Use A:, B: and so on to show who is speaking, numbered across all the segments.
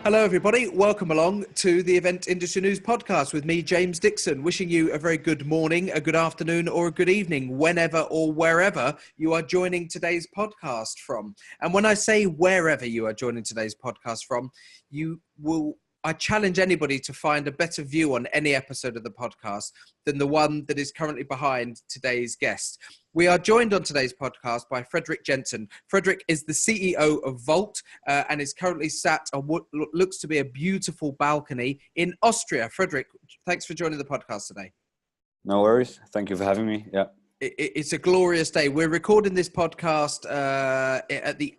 A: Hello, everybody. Welcome along to the Event Industry News Podcast with me, James Dixon, wishing you a very good morning, a good afternoon, or a good evening, whenever or wherever you are joining today's podcast from. And when I say wherever you are joining today's podcast from, I challenge anybody to find a better view on any episode of the podcast than the one that is currently behind today's guest. We are joined on today's podcast by Fredrik Jensen. Fredrik is the CEO of Volt and is currently sat on what looks to be a beautiful balcony in Austria. Fredrik, thanks for joining the podcast today.
B: No worries. Thank you for having me. Yeah.
A: It's a glorious day. We're recording this podcast at the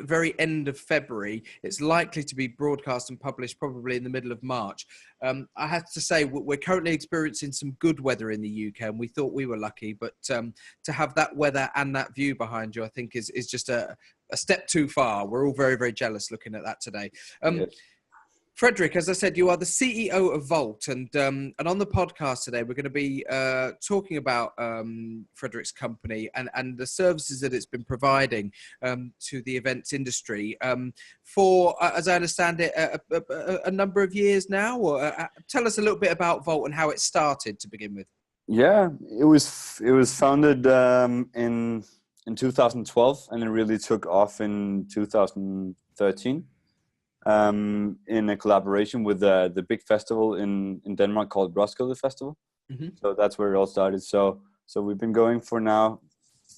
A: very end of February. It's likely to be broadcast and published probably in the middle of March. I have to say, we're currently experiencing some good weather in the UK, and we thought we were lucky. But to have that weather and that view behind you, I think is just a step too far. We're all very, very jealous looking at that today.
B: Yes.
A: Fredrik, as I said, you are the CEO of Volt, and on the podcast today, we're going to be talking about Fredrik's company and the services that it's been providing to the events industry for, as I understand it, a number of years now. Or tell us a little bit about Volt and how it started to begin with.
B: Yeah, it was founded in 2012, and it really took off in 2013. In a collaboration with the big festival in Denmark called Roskilde Festival. Mm-hmm. So that's where it all started. So we've been going for now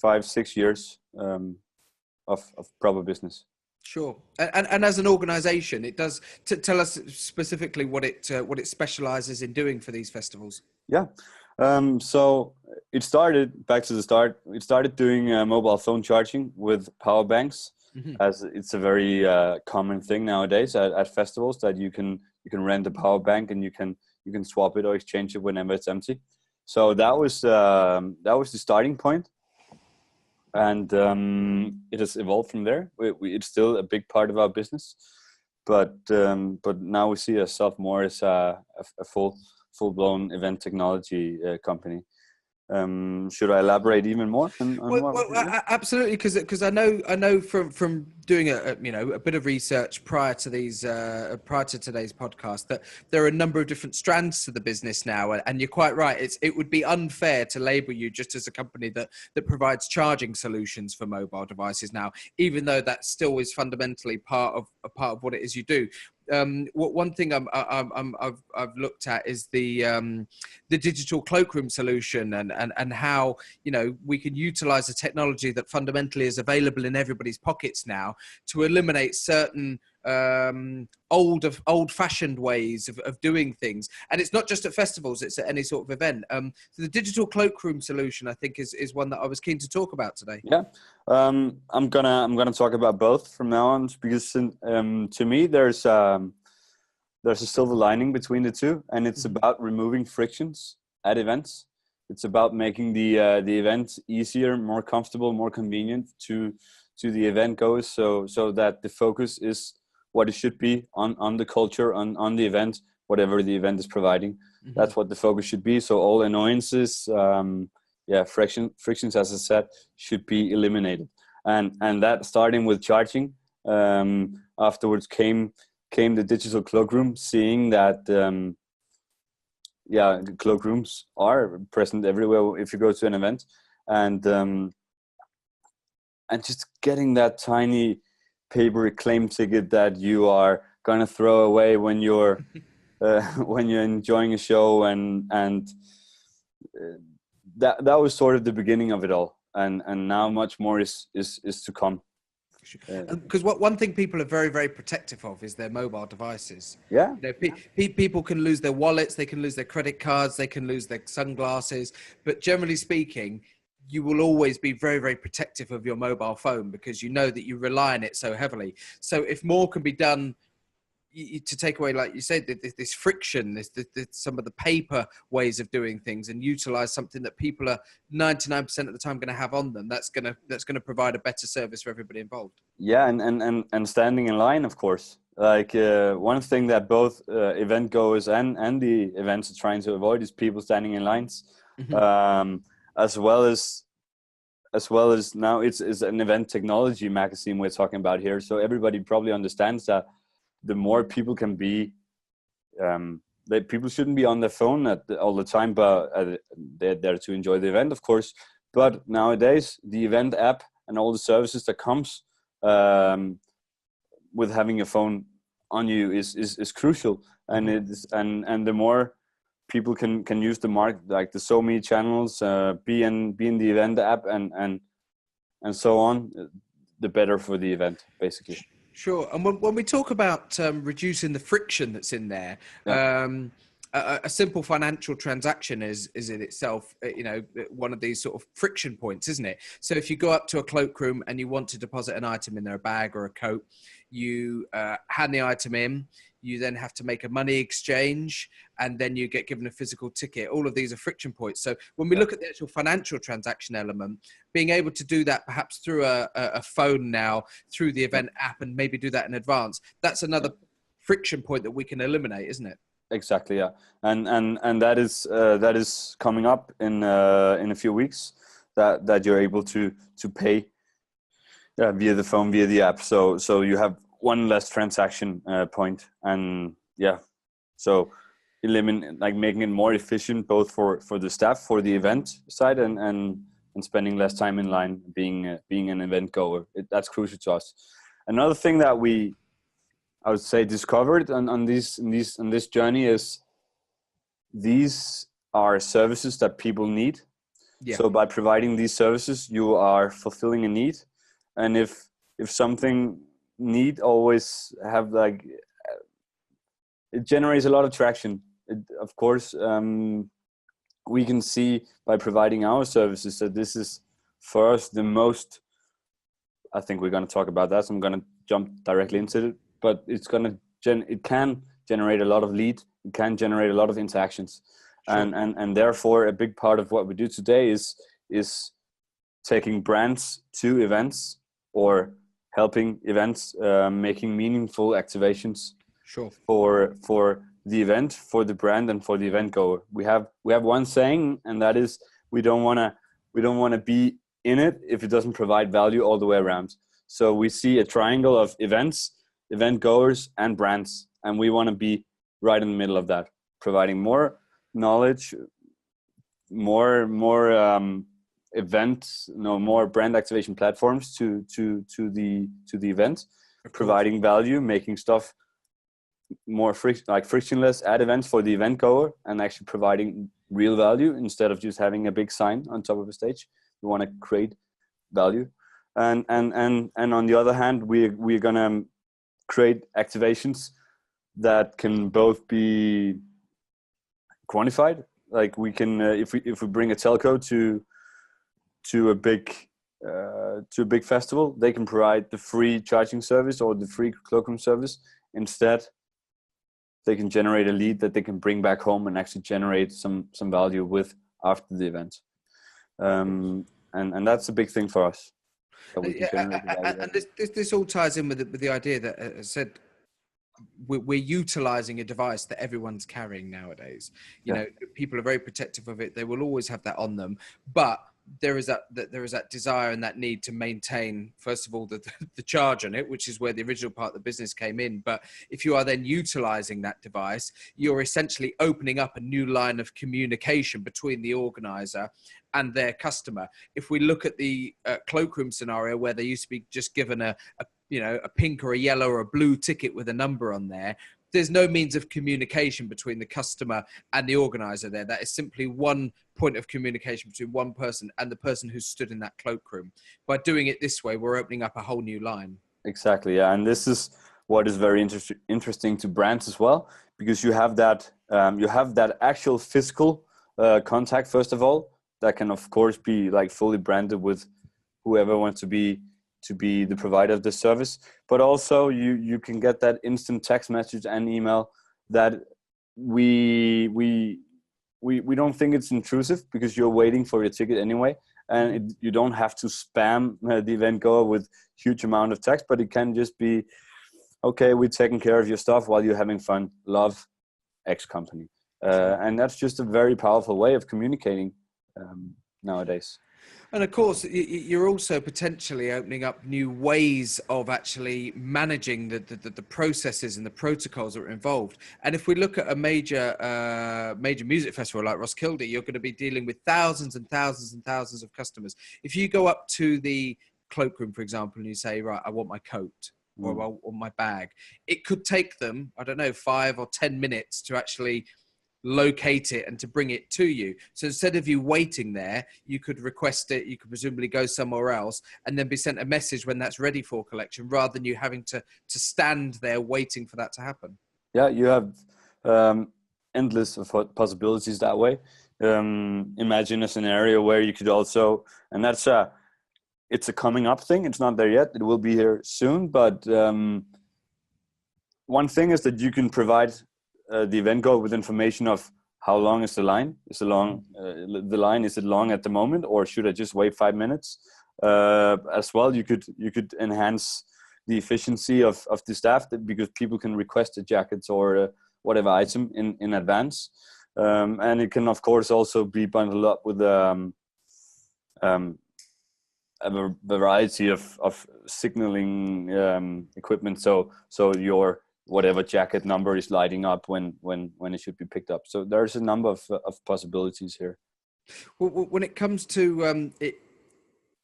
B: 5-6 years of proper business.
A: Sure. And as an organization, it does tell us specifically what it specializes in doing for these festivals.
B: Yeah. So it started, back to the start, it started doing mobile phone charging with power banks. Mm-hmm. As it's a very common thing nowadays at festivals, that you can rent a power bank and you can swap it or exchange it whenever it's empty. So that was the starting point, and it has evolved from there. It's still a big part of our business, but now we see ourselves more as a full-blown event technology company. Should I elaborate even more?
A: Absolutely, because I know from doing a bit of research prior to today's podcast that there are a number of different strands to the business now, and you're quite right. It would be unfair to label you just as a company that provides charging solutions for mobile devices now, even though that still is fundamentally part of what it is you do. One thing I've looked at is the digital Cloakroom solution and how we can utilize a technology that fundamentally is available in everybody's pockets now to eliminate certain old-fashioned ways of doing things. And it's not just at festivals; it's at any sort of event. So the digital Cloakroom solution, I think, is one that I was keen to talk about today.
B: Yeah, I'm gonna talk about both from now on, because to me there's a silver lining between the two, and it's about removing frictions at events. It's about making the event easier, more comfortable, more convenient to the event goers, so that the focus is what it should be on the culture, on the event, whatever the event is providing. Mm-hmm. That's what the focus should be. So all annoyances, frictions, as I said, should be eliminated. And that, starting with charging, afterwards came the digital Cloakroom, seeing that Cloakrooms are present everywhere if you go to an event, and just getting that tiny paper claim ticket that you are gonna throw away when you're enjoying a show, and that was sort of the beginning of it all, and now much more is to come.
A: Because one thing people are very, very protective of is their mobile devices.
B: Yeah.
A: People can lose their wallets, they can lose their credit cards, they can lose their sunglasses, but generally speaking, you will always be very, very protective of your mobile phone because you know that you rely on it so heavily. So if more can be done to take away, like you said, this friction, some of the paper ways of doing things, and utilize something that people are 99% of the time going to have on them, that's going to provide a better service for everybody involved.
B: Yeah, and standing in line, of course. Like one thing that both event goers and the events are trying to avoid is people standing in lines. Mm-hmm. As well as now it's an event technology magazine we're talking about here, so everybody probably understands that the more people can be, that people shouldn't be on their phone all the time, but they're there to enjoy the event, of course. But nowadays, the event app and all the services that comes with having a phone on you is crucial, and the more people can use the like the so many channels, be in the event app and so on, the better for the event, basically.
A: Sure. And when we talk about reducing the friction that's in there, a simple financial transaction is in itself, one of these sort of friction points, isn't it? So if you go up to a cloakroom and you want to deposit an item in there, a bag or a coat, you hand the item in, you then have to make a money exchange, and then you get given a physical ticket. All of these are friction points. So when we look at the actual financial transaction element, being able to do that perhaps through a phone now, through the event app, and maybe do that in advance, that's another friction point that we can eliminate, isn't it?
B: Exactly, yeah, and that is coming up in a few weeks, that you're able to pay via the phone, via the app. So you have one less transaction point, and so making it more efficient both for the staff, for the event side, and spending less time in line, being an event goer. That's crucial to us. Another thing that I would say discovered on this journey is these are services that people need. Yeah. So by providing these services, you are fulfilling a need, and if something need always have it generates a lot of traction. Of course, we can see by providing our services that this is for us the most. I think we're going to talk about that, so I'm going to jump directly into it. But it can generate a lot of lead. It can generate a lot of interactions, sure. and therefore a big part of what we do today is taking brands to events, or helping events, making meaningful activations, sure, for the event, for the brand, and for the event goer. We have one saying, and that is we don't want to be in it if it doesn't provide value all the way around. So we see a triangle of events, event goers, and brands, and we want to be right in the middle of that, providing more knowledge, more events, more brand activation platforms to the event, providing value, making stuff more frictionless at events for the event goer, and actually providing real value instead of just having a big sign on top of a stage. We want to create value, and on the other hand, we're gonna create activations that can both be quantified. Like we can, if we bring a telco to a big festival, they can provide the free charging service or the free cloakroom service. Instead, they can generate a lead that they can bring back home and actually generate some value with after the event. And that's a big thing for us.
A: And this all ties in with the idea that, as I said, we're utilizing a device that everyone's carrying nowadays. You know, people are very protective of it. They will always have that on them, but there is that desire and that need to maintain, first of all, the charge on it, which is where the original part of the business came in. But if you are then utilizing that device, you're essentially opening up a new line of communication between the organizer and their customer. If we look at the cloakroom scenario, where they used to be just given a pink or a yellow or a blue ticket with a number on there, there's no means of communication between the customer and the organizer there. That is simply one point of communication between one person and the person who stood in that cloakroom. By doing it this way, we're opening up a whole new line.
B: Exactly, yeah. And this is what is very interesting to brands as well, because you have that actual physical contact, first of all, that can of course be like fully branded with whoever wants to be the provider of the service, but also you can get that instant text message and email that we don't think it's intrusive, because you're waiting for your ticket anyway, and you don't have to spam the event goer with huge amount of text, but it can just be, okay, we're taking care of your stuff while you're having fun. Love, X company. And that's just a very powerful way of communicating nowadays.
A: And of course, you're also potentially opening up new ways of actually managing the processes and the protocols that are involved. And if we look at a major music festival like Roskilde, you're going to be dealing with thousands and thousands and thousands of customers. If you go up to the Cloakroom, for example, and you say, right, I want my coat or my bag, it could take them, I don't know, 5 or 10 minutes to actually locate it and to bring it to you. So instead of you waiting there, you could request it, you could presumably go somewhere else and then be sent a message when that's ready for collection, rather than you having to stand there waiting for that to happen.
B: Yeah, you have endless of possibilities that way. Imagine a scenario where you could also, and it's a coming up thing, it's not there yet, it will be here soon, but one thing is that you can provide the event goal with information of how long is the line? Is the line, is it long at the moment, or should I just wait 5 minutes? As well, you could enhance the efficiency of the staff, because people can request the jackets or whatever item in advance, and it can of course also be bundled up with a variety of signaling equipment, so your whatever jacket number is lighting up when it should be picked up. So there's a number of possibilities here.
A: Well, when it comes to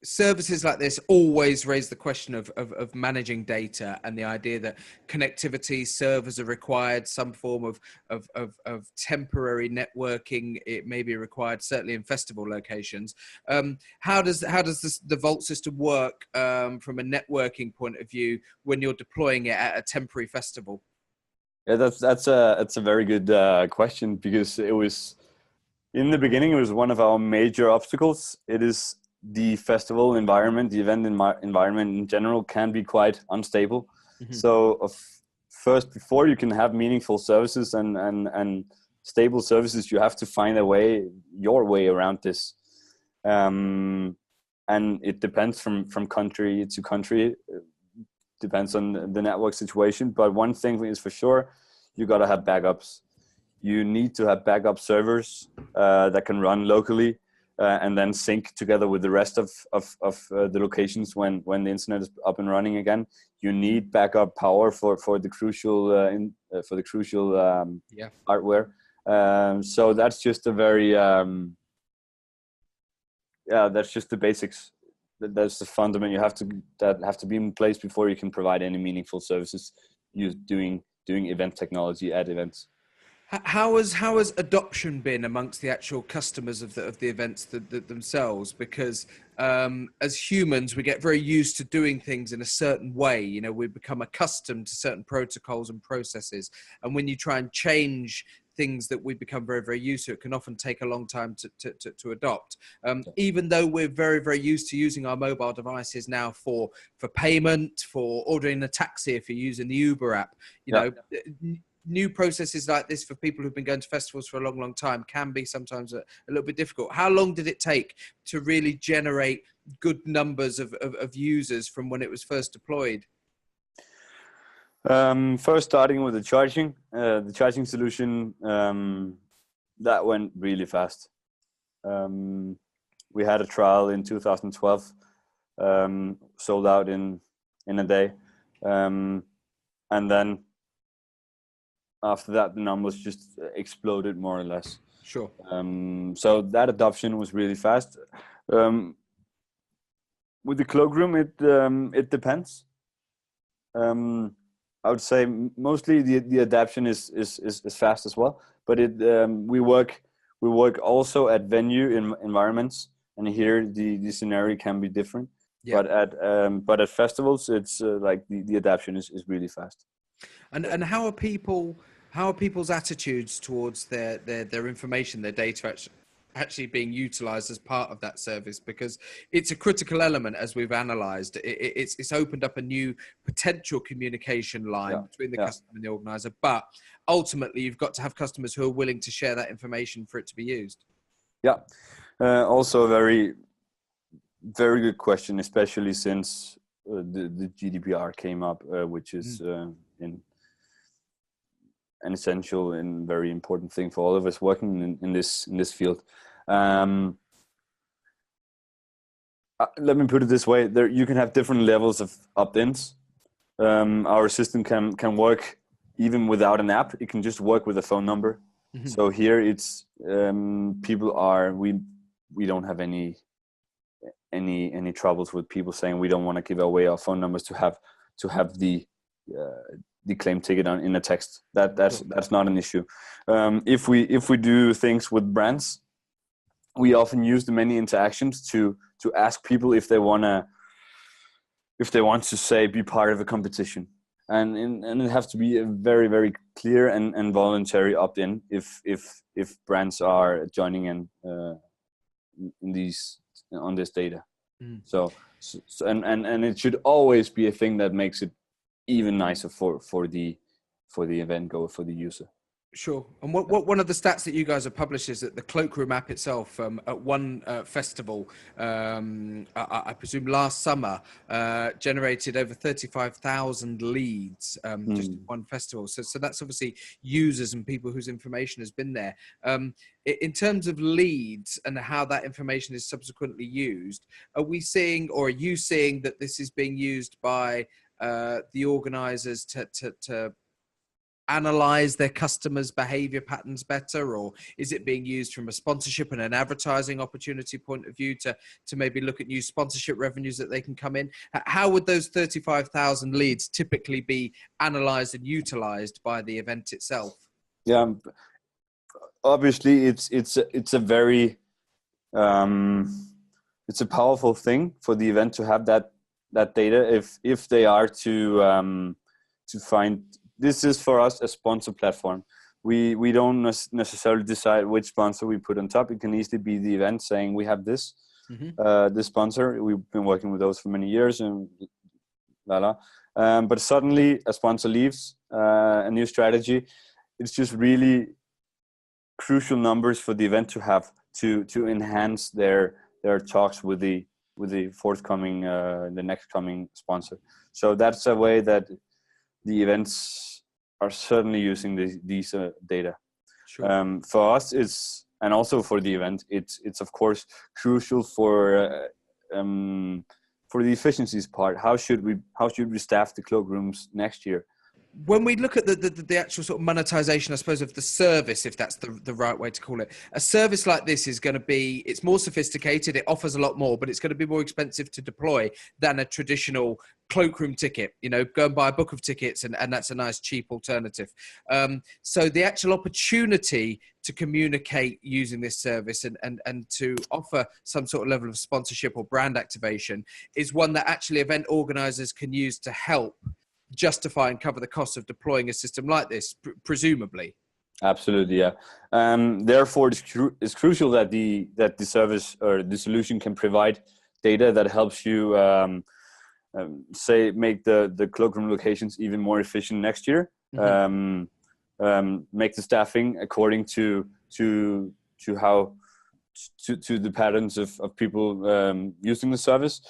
A: services like this, always raise the question of managing data, and the idea that connectivity servers are required, some form of temporary networking, it may be required, certainly in festival locations. How does the Vault system work from a networking point of view when you're deploying it at a temporary festival?
B: Yeah, that's a very good question, because it was, in the beginning, it was one of our major obstacles. It is the festival environment, the event environment in general can be quite unstable. Mm-hmm. So first, before you can have meaningful services and stable services, you have to find your way around this. And it depends from country to country. Depends on the network situation. But one thing is for sure, you got to have backups. You need to have backup servers that can run locally. And then sync together with the rest of the locations when the internet is up and running again. You need backup power for the crucial hardware. So that's just a very that's just the basics. That's the fundament that have to be in place before you can provide any meaningful services. Doing event technology at events.
A: How has adoption been amongst the actual customers of the events themselves? Because as humans, we get very used to doing things in a certain way. You know, we become accustomed to certain protocols and processes. And when you try and change things that we become very, very used to, it can often take a long time to adopt. Even though we're very, very used to using our mobile devices now for payment, for ordering a taxi, if you're using the Uber app, you know, new processes like this for people who've been going to festivals for a long, long time can be sometimes a little bit difficult. How long did it take to really generate good numbers of users from when it was first deployed?
B: First, starting with the charging solution, that went really fast. We had a trial in 2012, sold out in a day, and then after that, the numbers just exploded more or less.
A: Sure.
B: So that adoption was really fast. With the Cloakroom, it depends. I would say mostly the adaptation is fast as well. But we work also at venue environments, and here the scenario can be different. Yeah. But at festivals, it's like the adaptation is really fast.
A: And how are people's attitudes towards their information, their data actually being utilized as part of that service? Because it's a critical element, as we've analyzed. It's opened up a new potential communication line between the customer and the organizer. But ultimately, you've got to have customers who are willing to share that information for it to be used. Yeah.
B: Also a very, very good question, especially since the GDPR came up, which is an essential and very important thing for all of us working in this field. Let me put it this way: there you can have different levels of opt-ins. Our system can work even without an app. It can just work with a phone number.
A: Mhm.
B: So here it's people are we don't have any troubles with people saying we don't want to give away our phone numbers to have the claim ticket in a text. That's not an issue. If we do things with brands, we often use the many interactions to ask people if they want to say be part of a competition, and it has to be a very, very clear and voluntary opt-in if brands are joining in these on this data. So and it should always be a thing that makes it even nicer for the event goer, for the user.
A: Sure. And what one of the stats that you guys have published is that the Cloakroom app itself, at one festival, I presume last summer, generated over 35,000 leads, just at one festival. So that's obviously users and people whose information has been there. In terms of leads and how that information is subsequently used, are we seeing, or are you seeing that this is being used by the organizers to analyze their customers' behavior patterns better, or is it being used from a sponsorship and an advertising opportunity point of view to maybe look at new sponsorship revenues that they can come in? How would those 35,000 leads typically be analyzed and utilized by the event itself?
B: Yeah, obviously it's a very it's a powerful thing for the event to have that data if they are to find. This is for us a sponsor platform. We don't necessarily decide which sponsor we put on top. It can easily be the event saying we have this this sponsor. We've been working with those for many years and but suddenly a sponsor leaves, a new strategy. It's just really crucial numbers for the event to have to enhance their talks with the forthcoming the next coming sponsor. So that's a way that the events are certainly using these data.
A: Sure.
B: For us, and also for the event, it's of course crucial for the efficiencies part. How should we staff the cloakrooms next year?
A: When we look at the actual sort of monetization, I suppose, of the service, if that's the right way to call it, a service like this is going to be, it's more sophisticated, it offers a lot more, but it's going to be more expensive to deploy than a traditional cloakroom ticket. Go and buy a book of tickets, and that's a nice cheap alternative. So the actual opportunity to communicate using this service and to offer some sort of level of sponsorship or brand activation is one that actually event organizers can use to help justify and cover the cost of deploying a system like this, presumably.
B: Absolutely, yeah. Therefore, it's crucial that the service or the solution can provide data that helps you, say, make the cloakroom locations even more efficient next year. Make the staffing according to how to the patterns of people using the service.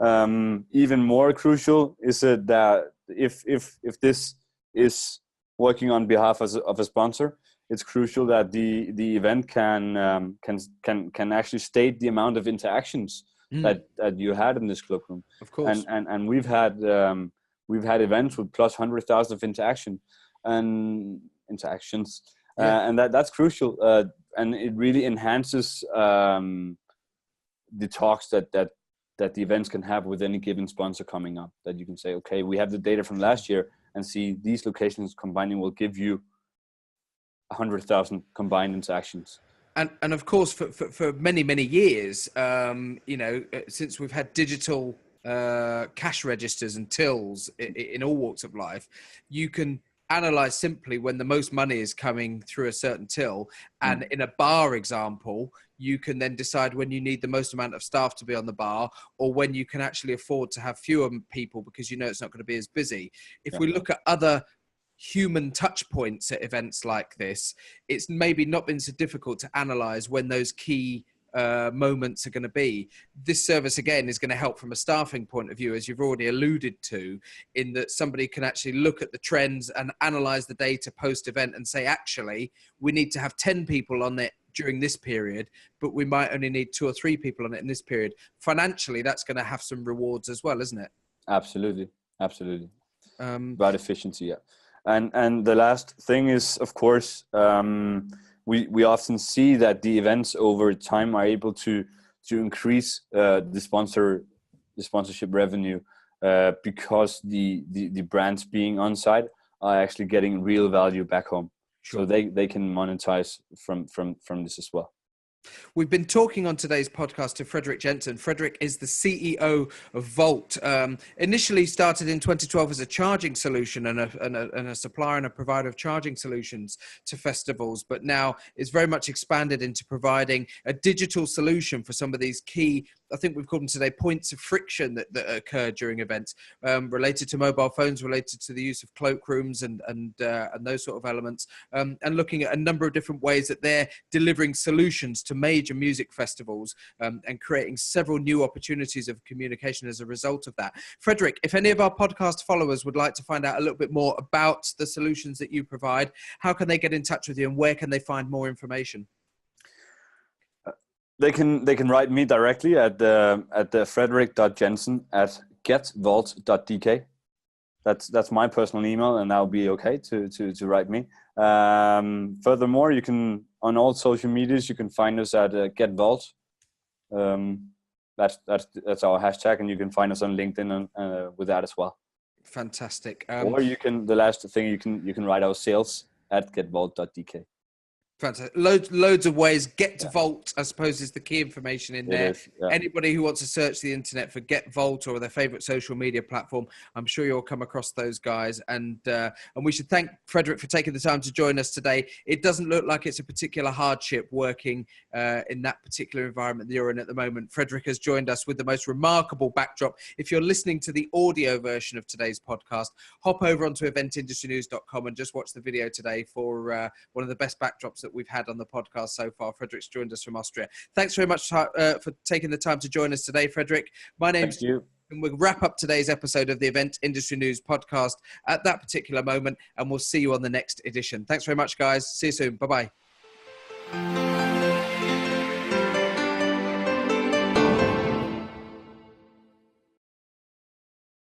B: Even more crucial is that if this is working on behalf of a sponsor, it's crucial that the event can actually state the amount of interactions that you had in this cloakroom.
A: Of course.
B: And we've had events with plus 100,000 of interactions, and that's crucial. And it really enhances the talks that the events can have with any given sponsor coming up, that you can say, okay, we have the data from last year and see these locations combining will give you 100,000 combined interactions.
A: And of course, for many, many years, since we've had digital cash registers and tills in all walks of life, you can analyze simply when the most money is coming through a certain till. And in a bar example, you can then decide when you need the most amount of staff to be on the bar, or when you can actually afford to have fewer people because it's not going to be as busy. If we look at other human touch points at events like this, it's maybe not been so difficult to analyze when those key moments are going to be. This service, again, is going to help from a staffing point of view, as you've already alluded to, in that somebody can actually look at the trends and analyze the data post-event and say, actually, we need to have 10 people on it during this period, but we might only need 2 or 3 people on it in this period. Financially, that's going to have some rewards as well, isn't it?
B: Absolutely. About efficiency, yeah. And the last thing is, of course, we often see that the events over time are able to increase the sponsorship revenue because the brands being on site are actually getting real value back home. Sure. So they can monetize from this as well.
A: We've been talking on today's podcast to Fredrik Jensen. Fredrik is the CEO of Volt. Initially started in 2012 as a charging solution and a supplier and a provider of charging solutions to festivals, but now is very much expanded into providing a digital solution for some of these key, I think we've called them today, points of friction that occur during events, related to mobile phones, related to the use of cloakrooms and those sort of elements, and looking at a number of different ways that they're delivering solutions to major music festivals, and creating several new opportunities of communication as a result of that. Fredrik, if any of our podcast followers would like to find out a little bit more about the solutions that you provide, how can they get in touch with you and where can they find more information?
B: They can write me directly at the fredrik.jensen@getvolt.dk. That's my personal email, and that'll be okay to write me. Furthermore, you can, on all social medias, you can find us at GetVolt. That's our hashtag, and you can find us on LinkedIn with that as well.
A: Fantastic.
B: Or you can, the last thing, you can write our sales at getvolt.dk.
A: Fantastic. Loads of ways. Get to Volt, I suppose, is the key information in there. Yeah. Anybody who wants to search the internet for Get Volt or their favorite social media platform, I'm sure you'll come across those guys. And we should thank Fredrik for taking the time to join us today. It doesn't look like it's a particular hardship working in that particular environment that you're in at the moment. Fredrik has joined us with the most remarkable backdrop. If you're listening to the audio version of today's podcast, hop over onto eventindustrynews.com and just watch the video today for one of the best backdrops that we've had on the podcast so far. Fredrik's joined us from Austria. Thanks very much for taking the time to join us today, Fredrik. My name's Stu, and we'll wrap up today's episode of the Event Industry News podcast at that particular moment, and we'll see you on the next edition. Thanks very much, guys. See you soon. Bye-bye.